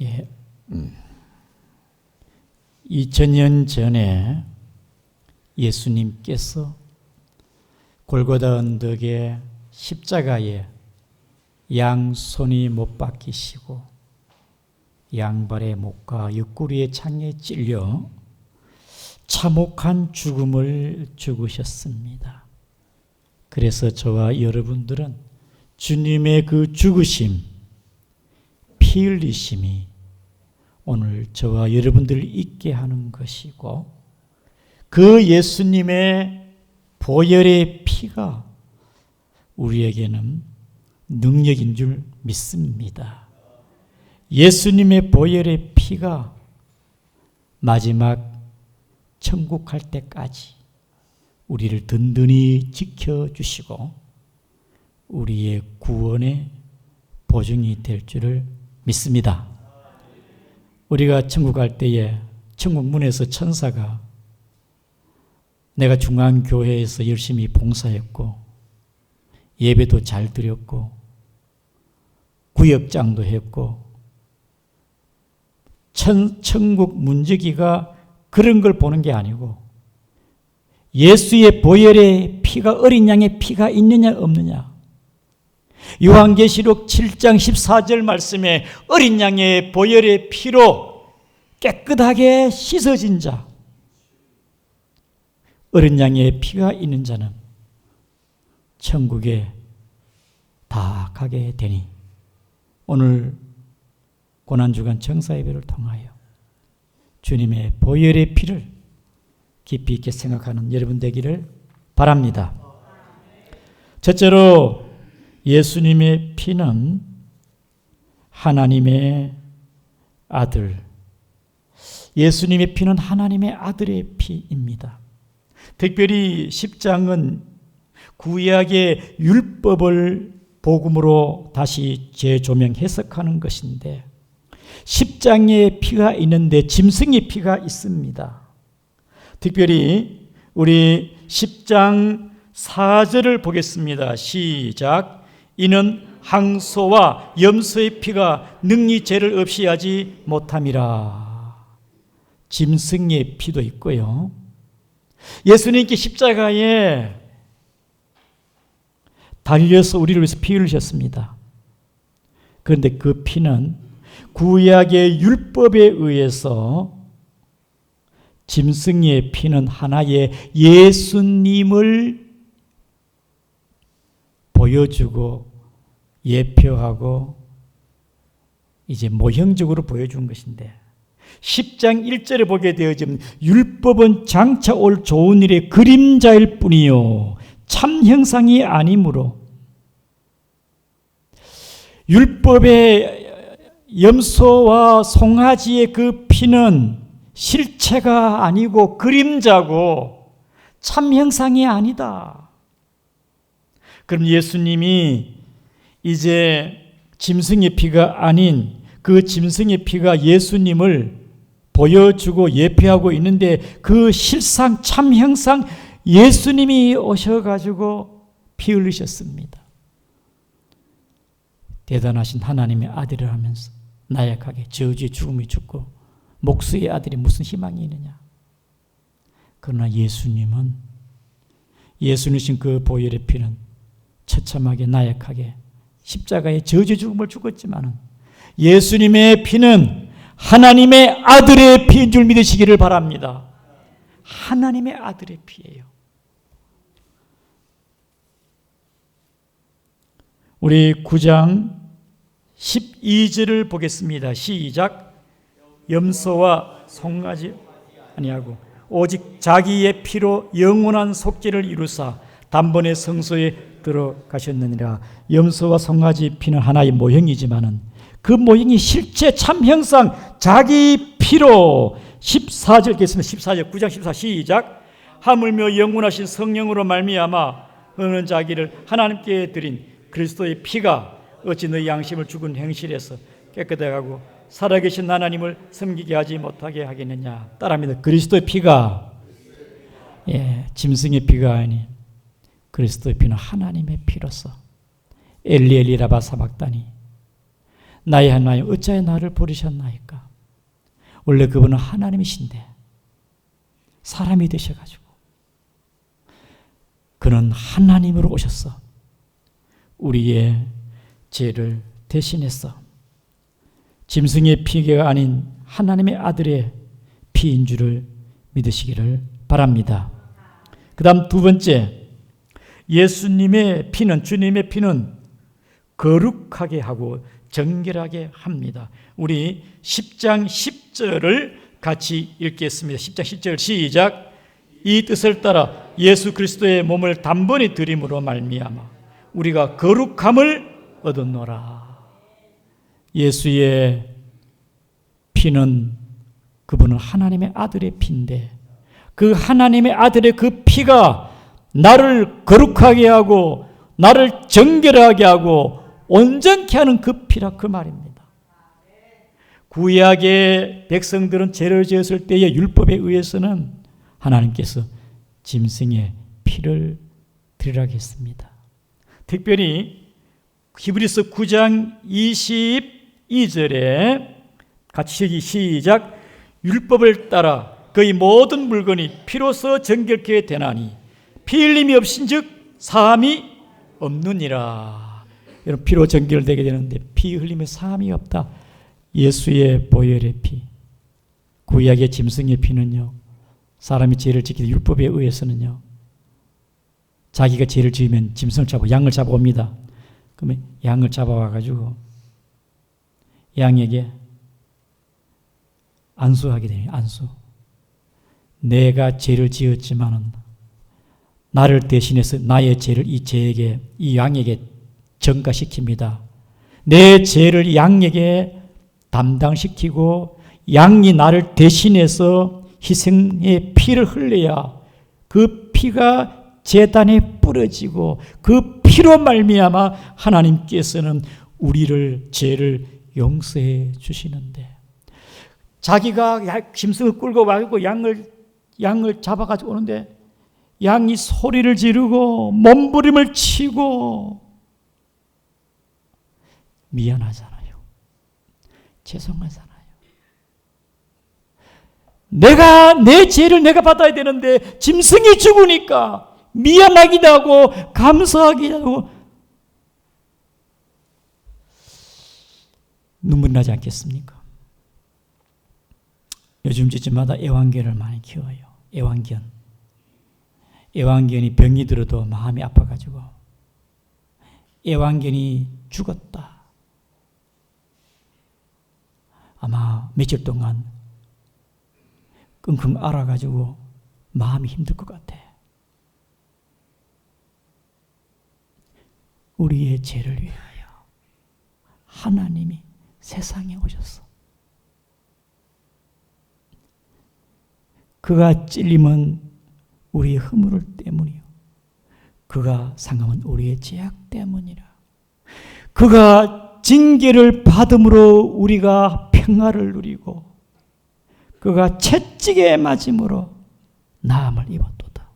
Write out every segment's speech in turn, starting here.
예. 2000년 전에 예수님께서 골고다 언덕의 십자가에 양손이 못 박히시고 양발의 못과 옆구리의 창에 찔려 참혹한 죽음을 죽으셨습니다. 그래서 저와 여러분들은 주님의 그 죽으심, 피 흘리심이 오늘 저와 여러분들을 잊게 하는 것이고, 그 예수님의 보혈의 피가 우리에게는 능력인 줄 믿습니다. 예수님의 보혈의 피가 마지막 천국 갈 때까지 우리를 든든히 지켜주시고 우리의 구원의 보증이 될 줄을 믿습니다. 우리가 천국 갈 때에 천국 문에서 천사가 내가 중앙교회에서 열심히 봉사했고 예배도 잘 드렸고 구역장도 했고 천국 문지기가 그런 걸 보는 게 아니고 예수의 보혈의 피가, 어린 양의 피가 있느냐 없느냐, 요한계시록 7장 14절 말씀에 어린 양의 보혈의 피로 깨끗하게 씻어진 자, 어린 양의 피가 있는 자는 천국에 다 가게 되니 오늘 고난주간 청사예배를 통하여 주님의 보혈의 피를 깊이 있게 생각하는 여러분 되기를 바랍니다. 첫째로 예수님의 피는 하나님의 아들, 예수님의 피는 하나님의 아들의 피입니다. 특별히 10장은 구약의 율법을 복음으로 다시 재조명 해석하는 것인데 10장의 피가 있는데 짐승의 피가 있습니다. 특별히 우리 10장 4절을 보겠습니다. 시작. 이는 항소와 염소의 피가 능히 죄를 없이 하지 못함이라. 짐승의 피도 있고요. 예수님께 십자가에 달려서 우리를 위해서 피 흘리셨습니다. 그런데 그 피는 구약의 율법에 의해서 짐승의 피는 하나의 예수님을 보여주고 예표하고 이제 모형적으로 보여준 것인데 10장 1절에 보게 되어지면 율법은 장차 올 좋은 일의 그림자일 뿐이요 참 형상이 아니므로 율법의 염소와 송아지의 그 피는 실체가 아니고 그림자고 참 형상이 아니다. 그럼 예수님이 이제 짐승의 피가 아닌 그 짐승의 피가 예수님을 보여주고 예표하고 있는데 그 실상 참 형상 예수님이 오셔가지고 피 흘리셨습니다. 대단하신 하나님의 아들을 하면서 나약하게 저주의 죽음이 죽고 목수의 아들이 무슨 희망이 있느냐. 그러나 예수님은 예수님이신 그 보혈의 피는 처참하게 나약하게 십자가에 저주의 죽음을 죽었지만은 예수님의 피는 하나님의 아들의 피인 줄 믿으시기를 바랍니다. 하나님의 아들의 피예요. 우리 9장 12절을 보겠습니다. 시작. 염소와 송아지 아니하고 오직 자기의 피로 영원한 속죄를 이루사 단번에 성소에 들어가셨느니라. 염소와 송아지 피는 하나의 모형이지만은 그 모형이 실제 참 형상 자기 피로 14절 읽겠습니다. 14절 9장 14 시작. 하물며 영원하신 성령으로 말미암아 너는 자기를 하나님께 드린 그리스도의 피가 어찌 너희 양심을 죽은 행실에서 깨끗하게 하고 살아계신 하나님을 섬기게 하지 못하게 하겠느냐. 따라합니다. 그리스도의 피가 짐승의 피가 아닌 그리스도의 피는 하나님의 피로서 엘리 엘리 라바 사박다니 나의 하나님 어찌하여 나를 버리셨나이까. 원래 그분은 하나님이신데 사람이 되셔가지고 그는 하나님으로 오셔서 우리의 죄를 대신했어 짐승의 피가 아닌 하나님의 아들의 피인 줄을 믿으시기를 바랍니다. 그 다음 두 번째, 예수님의 피는, 주님의 피는 거룩하게 하고 정결하게 합니다. 우리 10장 10절을 같이 읽겠습니다. 10장 10절 시작. 이 뜻을 따라 예수 그리스도의 몸을 단번에 드림으로 말미암아 우리가 거룩함을 얻었노라. 예수의 피는 그분은 하나님의 아들의 피인데 그 하나님의 아들의 그 피가 나를 거룩하게 하고 나를 정결하게 하고 온전케 하는 그 피라 그 말입니다. 구약의 백성들은 죄를 지었을 때의 율법에 의해서는 하나님께서 짐승의 피를 드리라고 했습니다. 특별히 히브리서 9장 22절에 같이 시작. 율법을 따라 그의 모든 물건이 피로써 정결케 되나니 피 흘림이 없은즉 사함이 없느니라. 여러분, 피로 정결되게 되는데 피 흘림에 사함이 없다. 예수의 보혈의 피, 구약의 짐승의 피는요, 사람이 죄를 지키는 율법에 의해서는요, 자기가 죄를 지으면 짐승을 잡고 양을 잡아옵니다. 그러면 양을 잡아와가지고 양에게 안수하게 되네요. 안수. 내가 죄를 지었지만은 나를 대신해서 나의 죄를 이 죄에게, 이 양에게 전가시킵니다. 내 죄를 양에게 담당시키고 양이 나를 대신해서 희생의 피를 흘려야 그 피가 제단에 뿌려지고 그 피로 말미암아 하나님께서는 우리를 죄를 용서해 주시는데, 자기가 짐승을 끌고 와고 양을 잡아가지고 오는데 양이 소리를 지르고 몸부림을 치고 미안하잖아요. 죄송하잖아요. 내 죄를 내가 받아야 되는데 짐승이 죽으니까 미안하기도 하고 감사하기도 하고 눈물이 나지 않겠습니까? 요즘 집마다 애완견을 많이 키워요. 애완견이 병이 들어도 마음이 아파가지고 애완견이 죽었다. 아마 며칠 동안 끙끙 앓아가지고 마음이 힘들 것 같아. 우리의 죄를 위하여 하나님이 세상에 오셨어. 그가 찔림은 우리의 허물 때문이요, 그가 상함은 우리의 죄악 때문이라. 그가 징계를 받음으로 우리가 평화를 누리고 그가 채찍에 맞음으로 나음을 입었도다.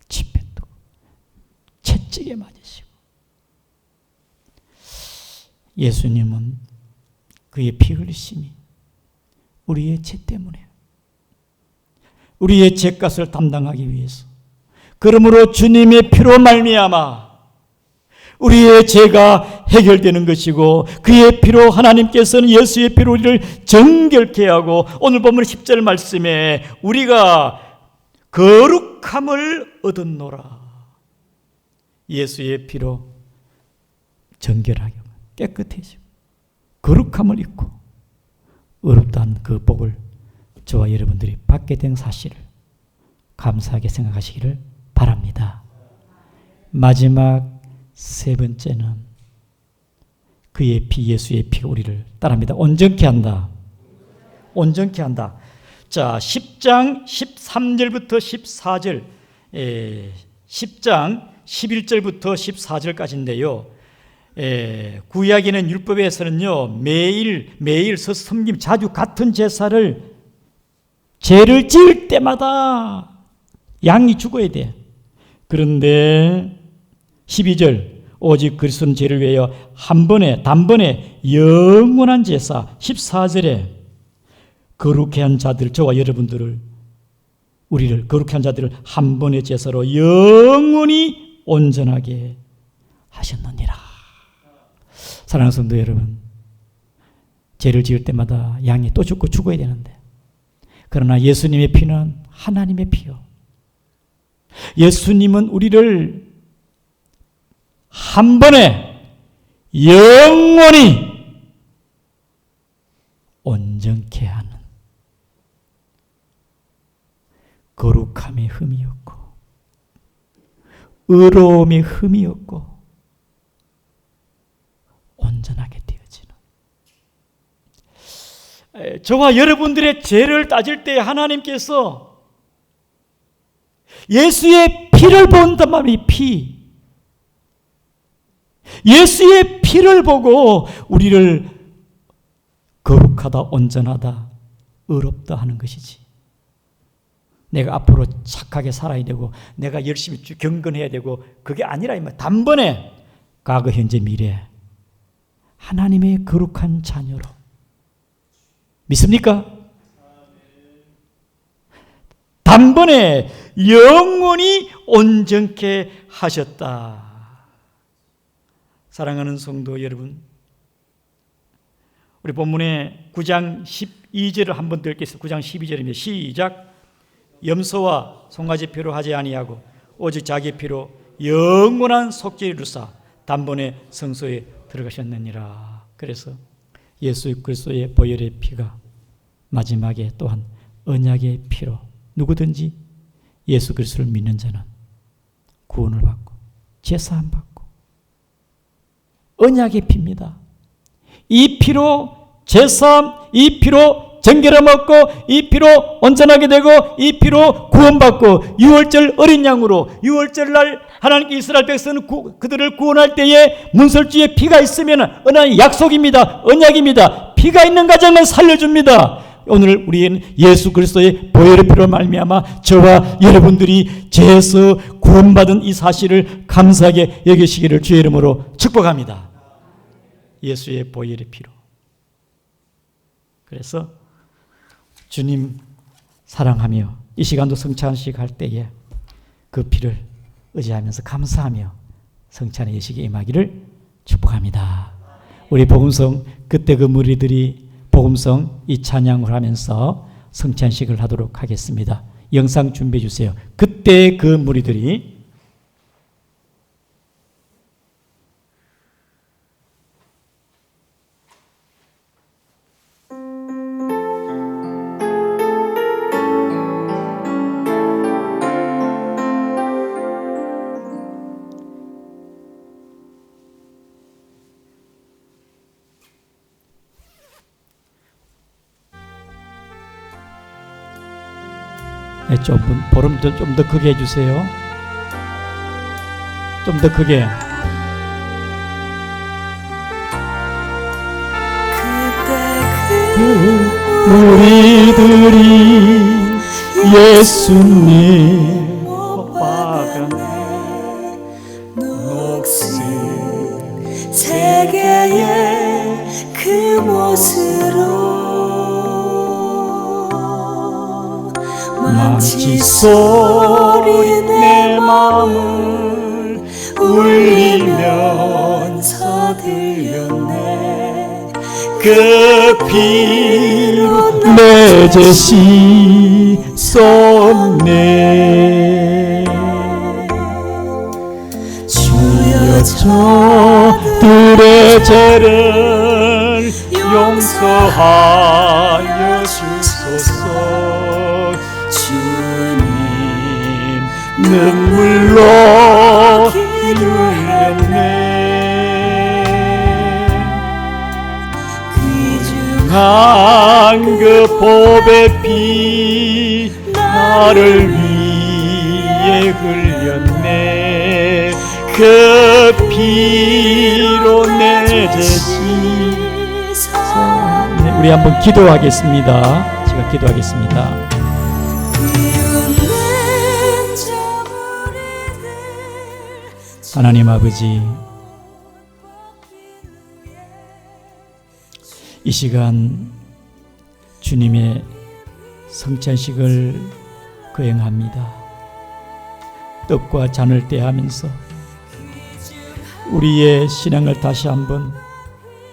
집회도 채찍에 맞으시고, 예수님은 그의 피 흘리심이 우리의 죄 때문에, 우리의 죄값을 담당하기 위해서, 그러므로 주님의 피로 말미암아 우리의 죄가 해결되는 것이고, 그의 피로 하나님께서는 예수의 피로 우리를 정결케 하고, 오늘 본문 10절 말씀에 우리가 거룩함을 얻었노라. 예수의 피로 정결하게 깨끗해지고 거룩함을 입고 어렵다는 그 복을 저와 여러분들이 받게 된 사실을 감사하게 생각하시기를 바랍니다. 마지막 세 번째는 그의 피, 예수의 피가 우리를 따릅니다. 온전케 한다. 온전케 한다. 자, 10장 13절부터 14절, 10장 11절부터 14절까지인데요. 구약에는 율법에서는요, 매일 섬김, 자주 같은 제사를, 죄를 지을 때마다 양이 죽어야 돼. 그런데 12절, 오직 그리스도는 죄를 위하여 단번에 영원한 제사. 14절에 거룩해 한 자들, 저와 여러분들을, 우리를 거룩해 한 자들을 한 번의 제사로 영원히 온전하게 하셨느니라. 사랑하는 성도 여러분, 죄를 지을 때마다 양이 또 죽고 죽어야 되는데, 그러나 예수님의 피는 하나님의 피요, 예수님은 우리를 한 번에 영원히 온전케 하는 거룩함의 흠이 없고 의로움의 흠이 없고 온전하게 되어지는, 저와 여러분들의 죄를 따질 때 하나님께서 예수의 피를 본단 말이에요. 예수의 피를 보고 우리를 거룩하다, 온전하다, 의롭다 하는 것이지, 내가 앞으로 착하게 살아야 되고 내가 열심히 경건해야 되고 그게 아니라 이 말. 단번에 과거, 현재, 미래 하나님의 거룩한 자녀로. 믿습니까? 단번에 영원히 온전케 하셨다. 사랑하는 성도 여러분, 우리 본문의 9장 12절을 한번 더 읽겠습니다. 9장 12절입니다. 시작. 염소와 송아지 피로 하지 아니하고 오직 자기 피로 영원한 속죄를 이루사 단번에 성소에 들어가셨느니라. 그래서 예수 그리스도의 보혈의 피가 마지막에 또한 언약의 피로 누구든지 예수 그리스도를 믿는 자는 구원을 받고 제사함 받고, 언약의 피입니다. 이 피로 제사함, 이 피로 정결함 얻고, 이 피로 온전하게 되고, 이 피로 구원받고, 유월절 어린 양으로, 유월절 날 하나님께 이스라엘 백성은 그들을 구원할 때에 문설주에 피가 있으면 언약의 약속입니다. 언약입니다. 피가 있는 가정을 살려줍니다. 오늘 우리는 예수 그리스도의 보혈의 피로 말미암아 저와 여러분들이 죄에서 구원받은 이 사실을 감사하게 여기시기를 주의 이름으로 축복합니다. 예수의 보혈의 피로. 그래서 주님 사랑하며 이 시간도 성찬식 할 때에 그 피를 의지하면서 감사하며 성찬의 예식에 임하기를 축복합니다. 우리 복음성 그때 그 무리들이 복음성 이 찬양을 하면서 성찬식을 하도록 하겠습니다. 영상 준비해 주세요. 그때 그 무리들이. 보름 좀 더 크게 해주세요. 좀 더 크게. 우리들이 예수님 못 박아내 녹색 세계의 그 못으로 망치 소리 내 마음을 울리면서 들렸네. 그 피로 내 죄 씻었네. 주여 저들의 죄를 용서하여 주소서. 주님 눈물로 흘렸네. 귀중한 그 보배 피 나를 위해 흘렸네. 그 피로 내 죄 씻었네. 우리 한번 기도하겠습니다. 제가 기도하겠습니다. 하나님 아버지, 이 시간 주님의 성찬식을 거행합니다. 떡과 잔을 떼하면서 우리의 신앙을 다시 한번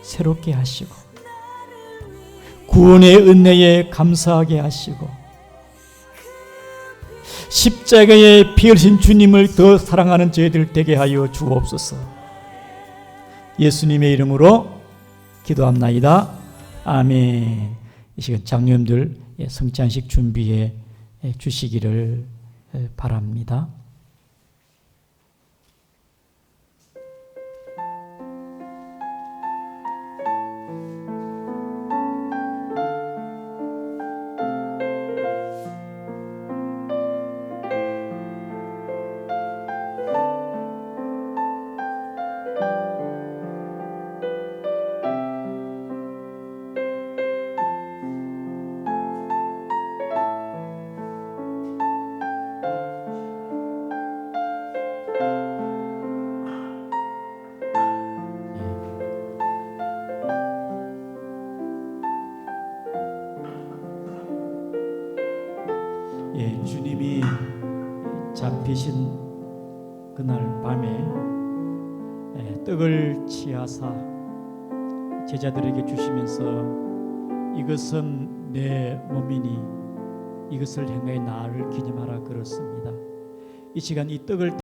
새롭게 하시고 구원의 은혜에 감사하게 하시고 십자가에 피 흘리신 주님을 더 사랑하는 저희들 되게 하여 주옵소서. 예수님의 이름으로 기도합나이다. 아멘. 이 시간 장로님들 성찬식 준비해 주시기를 바랍니다. 주님이 잡히신 그날 밤에 떡을 취하사 제자들에게 주시면서 이것은 내 몸이니 이것을 행하여 나를 기념하라 그렇습니다. 이 시간 이 떡을